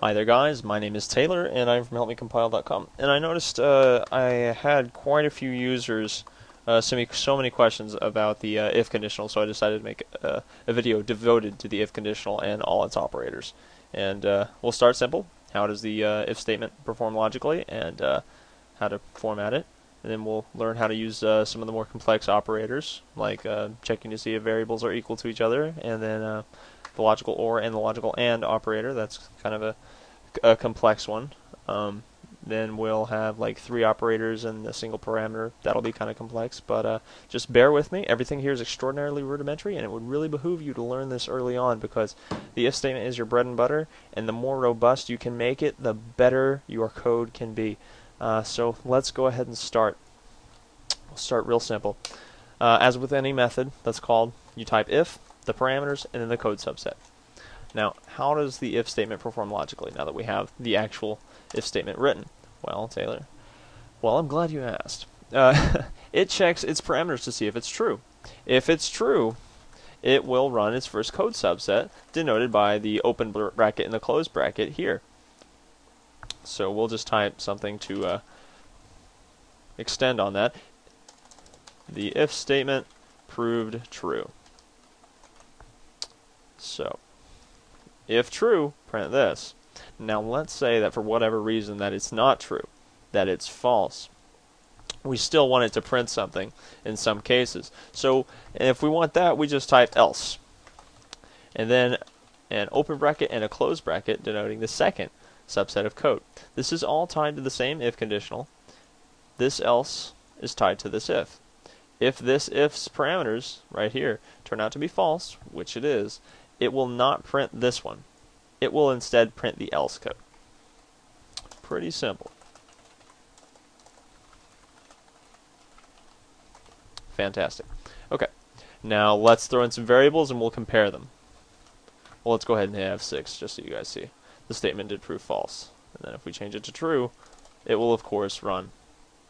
Hi there guys, my name is Taylor and I'm from HelpMeCompile.com, and I noticed I had quite a few users send me so many questions about the if conditional, so I decided to make a video devoted to the if conditional and all its operators. And we'll start simple. How does the if statement perform logically, and how to format it, and then we'll learn how to use some of the more complex operators, like checking to see if variables are equal to each other, and then the logical OR and the logical AND operator. That's kind of a complex one. Then we'll have like 3 operators and a single parameter. That'll be kind of complex, but just bear with me. Everything here is extraordinarily rudimentary, and it would really behoove you to learn this early on, because the if statement is your bread and butter, and the more robust you can make it, the better your code can be. So let's go ahead and start. We'll start real simple. As with any method that's called, you type if, the parameters, and then the code subset. Now, how does the if statement perform logically now that we have the actual if statement written? Well, Taylor, well, I'm glad you asked. It checks its parameters to see if it's true. If it's true, it will run its first code subset, denoted by the open bracket and the closed bracket here. So we'll just type something to extend on that. The if statement proved true. So, if true, print this. Now let's say that for whatever reason that it's not true, that it's false. We still want it to print something in some cases. So if we want that, we just type else. And then an open bracket and a closed bracket denoting the second subset of code. This is all tied to the same if conditional. This else is tied to this if. If this if's parameters right here turn out to be false, which it is, it will not print this one. It will instead print the else code. Pretty simple. Fantastic. Okay, now let's throw in some variables and we'll compare them. Well, let's go ahead and have 6 just so you guys see. The statement did prove false. And then if we change it to true, it will of course run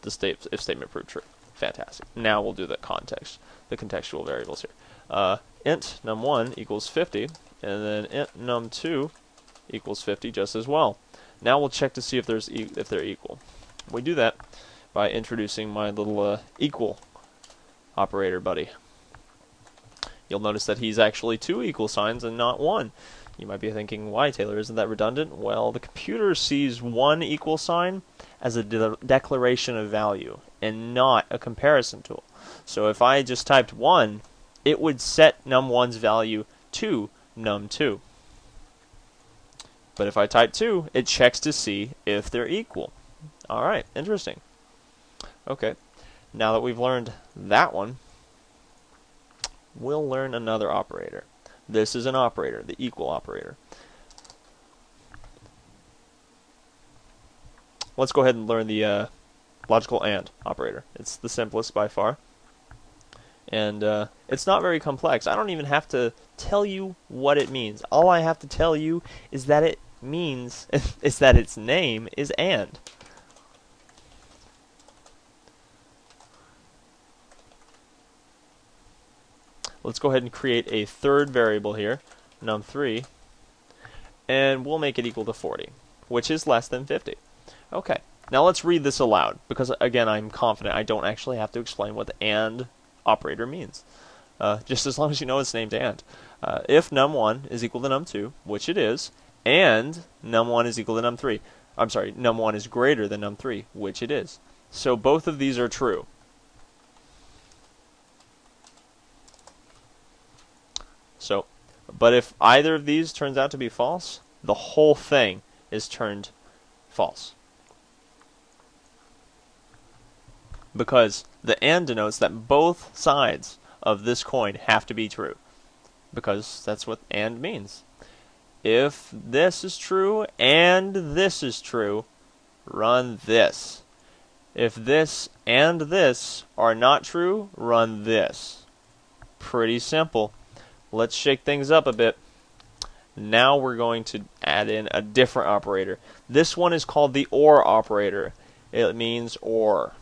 the if statement proved true. Fantastic. Now we'll do the contextual variables here. Int num1 equals 50, and then int num2 equals 50 just as well. Now we'll check to see if they're equal. We do that by introducing my little equal operator buddy. You'll notice that he's actually 2 equal signs and not 1. You might be thinking, why, Taylor? Isn't that redundant? Well, the computer sees 1 equal sign as a declaration of value and not a comparison tool. So if I just typed 1, it would set num1's value to num2. But if I type 2, it checks to see if they're equal. Alright, interesting. Okay, now that we've learned that one, we'll learn another operator. This is an operator, the equal operator. Let's go ahead and learn the logical AND operator. It's the simplest by far. And it's not very complex. I don't even have to tell you what it means. All I have to tell you is that it means is that its name is AND. Let's go ahead and create a third variable here, num3, and we'll make it equal to 40, which is less than 50. Okay, now let's read this aloud, because again, I'm confident I don't actually have to explain what the AND operator means, just as long as you know it's named AND. If num1 is equal to num2, which it is, and num1 is equal to num3, I'm sorry, num1 is greater than num3, which it is. So both of these are true. So, but if either of these turns out to be false, the whole thing is turned false. Because the AND denotes that both sides of this coin have to be true. Because that's what AND means. If this is true and this is true, run this. If this and this are not true, run this. Pretty simple. Let's shake things up a bit. Now we're going to add in a different operator. This one is called the OR operator. It means OR.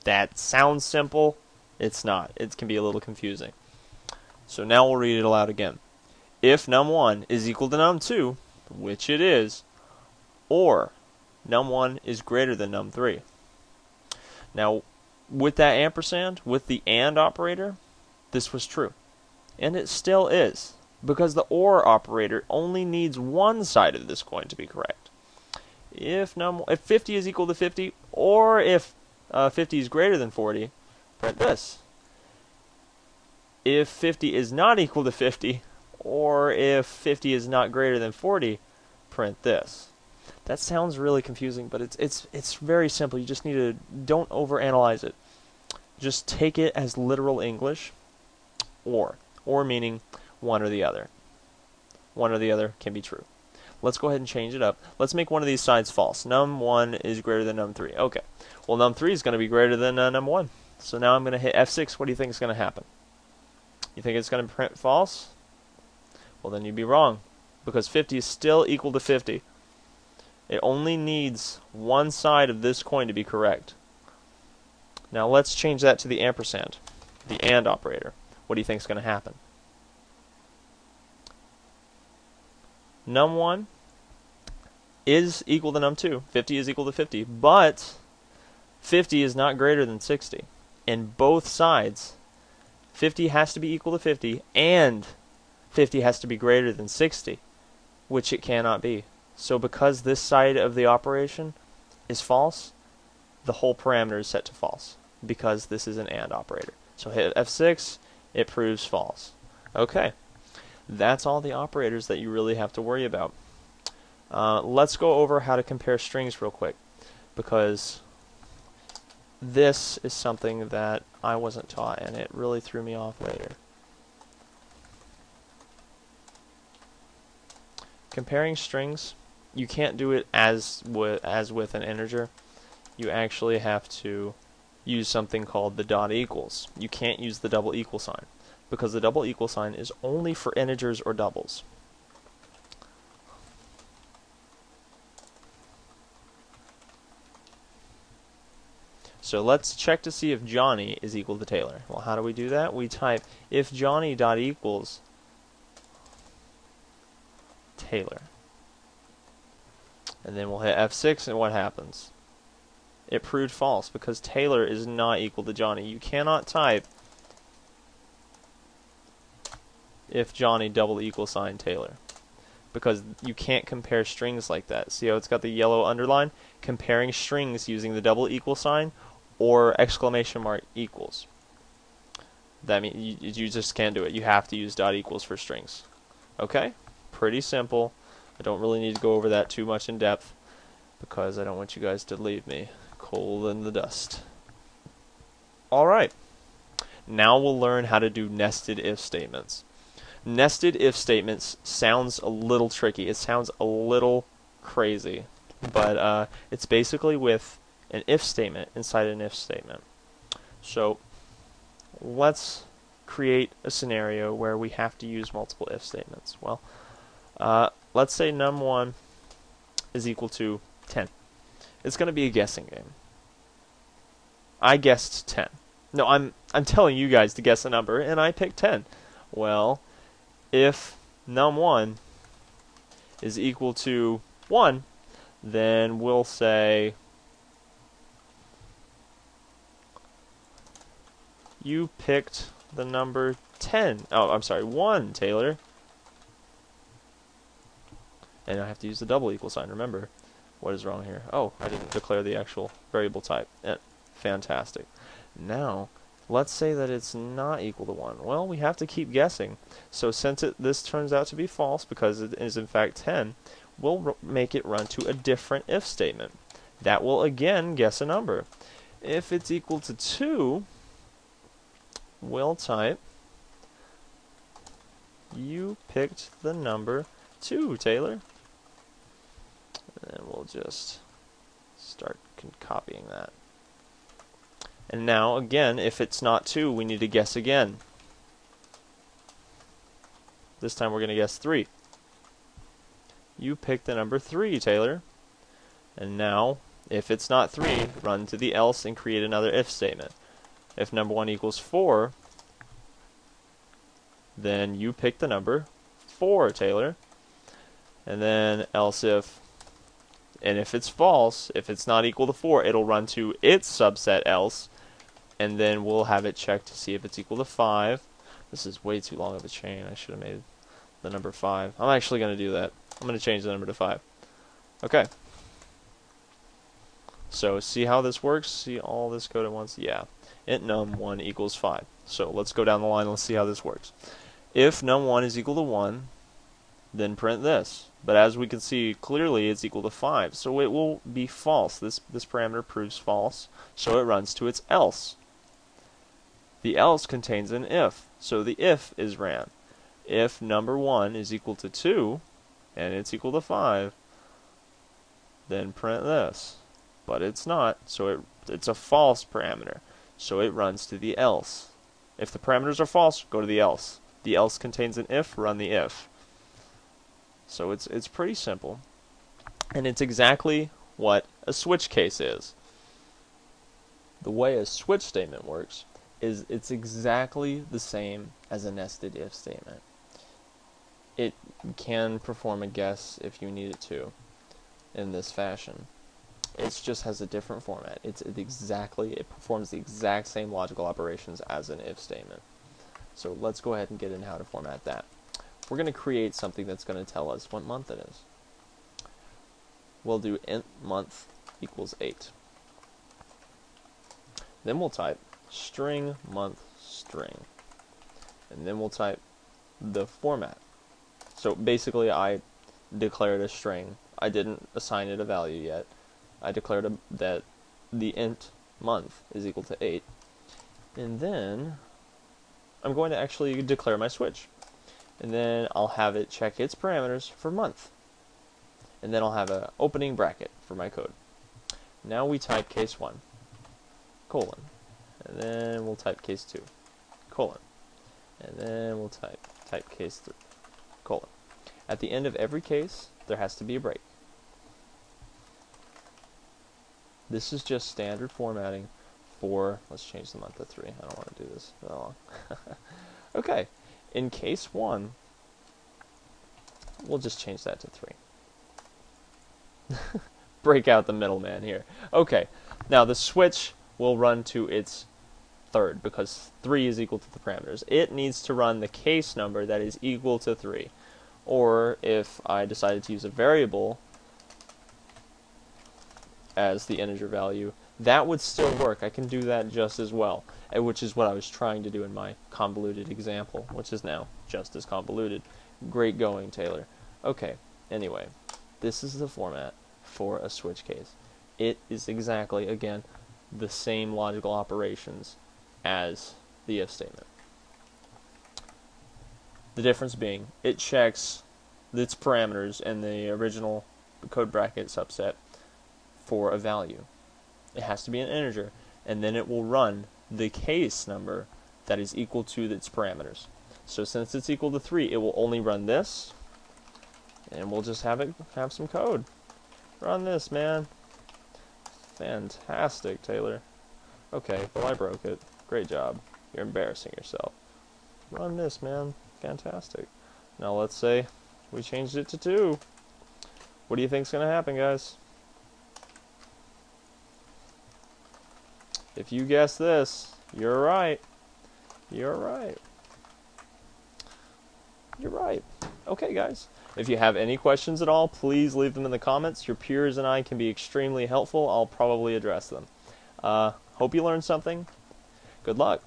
That sounds simple. It's not. It can be a little confusing. So now we'll read it aloud again. If num1 is equal to num2, which it is, or num1 is greater than num3. Now, with that ampersand, with the AND operator, this was true. And it still is, because the OR operator only needs one side of this coin to be correct. If 50 is equal to 50, or if 50 is greater than 40, print this. If 50 is not equal to 50, or if 50 is not greater than 40, print this. That sounds really confusing, but it's very simple. You just need to, don't overanalyze it. Just take it as literal English, or meaning one or the other. One or the other can be true. Let's go ahead and change it up. Let's make one of these sides false. Num1 is greater than num3. Okay. Well, num3 is going to be greater than num1. So now I'm going to hit F6. What do you think is going to happen? You think it's going to print false? Well, then you'd be wrong, because 50 is still equal to 50. It only needs one side of this coin to be correct. Now let's change that to the ampersand, the AND operator. What do you think is going to happen? Num1 is equal to num2. 50 is equal to 50, but 50 is not greater than 60. And both sides, 50 has to be equal to 50, and 50 has to be greater than 60, which it cannot be. So because this side of the operation is false, the whole parameter is set to false, because this is an AND operator. So hit F6, it proves false. Okay, that's all the operators that you really have to worry about. Let's go over how to compare strings real quick, because this is something that I wasn't taught, and it really threw me off later. Comparing strings, you can't do it as with an integer. You actually have to use something called the dot equals. You can't use the double equal sign, because the double equal sign is only for integers or doubles. So let's check to see if Johnny is equal to Taylor. Well, how do we do that? We type if Johnny dot equals Taylor. And then we'll hit F6, and what happens? It proved false, because Taylor is not equal to Johnny. You cannot type if Johnny double equal sign Taylor, because you can't compare strings like that. See how it's got the yellow underline? Comparing strings using the double equal sign or exclamation mark equals. That means you just can't do it. You have to use dot equals for strings. Okay? Pretty simple. I don't really need to go over that too much in depth, because I don't want you guys to leave me cold in the dust. Alright, now we'll learn how to do nested if statements. Nested if statements sounds a little tricky. It sounds a little crazy, but it's basically with an if statement inside an if statement. So let's create a scenario where we have to use multiple if statements. Well, let's say num1 is equal to 10. It's going to be a guessing game. I guessed 10. No, I'm telling you guys to guess a number, and I picked 10. Well, if num1 is equal to 1, then we'll say you picked the number 10. Oh, I'm sorry, 1, Taylor. And I have to use the double equal sign, remember. What is wrong here? Oh, I didn't declare the actual variable type. Fantastic. Now, let's say that it's not equal to 1. Well, we have to keep guessing. So since this turns out to be false, because it is in fact 10, we'll make it run to a different if statement. That will again guess a number. If it's equal to 2, we'll type, you picked the number 2, Taylor. And then we'll just start copying that. And now, again, if it's not 2, we need to guess again. This time we're going to guess 3. You picked the number 3, Taylor. And now, if it's not 3, run to the else and create another if statement. If number 1 equals 4, then you pick the number 4, Taylor. And then else if And if it's false, if it's not equal to 4, it'll run to its subset else, and then we'll have it check to see if it's equal to 5. This is way too long of a chain. I should have made the number 5. I'm actually going to do that. I'm going to change the number to 5. Okay. So see how this works? See all this code at once? Yeah. Int num1 equals 5. So let's go down the line and let's see how this works. If num1 is equal to 1, then print this. But as we can see clearly, it's equal to 5. So it will be false. This parameter proves false. So it runs to its else. The else contains an if. So the if is ran. If number 1 is equal to 2, and it's equal to 5, then print this. But it's not, so it's a false parameter. So it runs to the else. If the parameters are false, go to the else. The else contains an if, run the if. So it's pretty simple. And it's exactly what a switch case is. The way a switch statement works is it's exactly the same as a nested if statement. It can perform a guess if you need it to in this fashion. It just has a different format. It performs the exact same logical operations as an if statement. So let's go ahead and get into how to format that. We're going to create something that's going to tell us what month it is. We'll do int month equals 8. Then we'll type string month string. And then we'll type the format. So basically I declared a string. I didn't assign it a value yet. I declared that the int month is equal to 8. And then I'm going to actually declare my switch. And then I'll have it check its parameters for month. And then I'll have an opening bracket for my code. Now we type case 1, colon. And then we'll type case 2, colon. And then we'll type case 3, colon. At the end of every case, there has to be a break. This is just standard formatting for, let's change the month to 3. I don't want to do this that long. Okay, in case 1, we'll just change that to 3. Break out the middleman here. Okay, now the switch will run to its third because 3 is equal to the parameters. It needs to run the case number that is equal to 3. Or if I decided to use a variable as the integer value, that would still work. I can do that just as well, which is what I was trying to do in my convoluted example, which is now just as convoluted. Great going, Taylor. Okay, anyway, this is the format for a switch case. It is exactly, again, the same logical operations as the if statement. The difference being, it checks its parameters in the original code bracket subset for a value. It has to be an integer, and then it will run the case number that is equal to its parameters. So since it's equal to 3, it will only run this, and we'll just have some code. Run this, man. Fantastic, Taylor. Okay, well I broke it. Great job. You're embarrassing yourself. Run this, man. Fantastic. Now let's say we changed it to 2. What do you think's going to happen, guys? If you guess this, you're right. You're right. You're right. Okay, guys. If you have any questions at all, please leave them in the comments. Your peers and I can be extremely helpful. I'll probably address them. Hope you learned something. Good luck.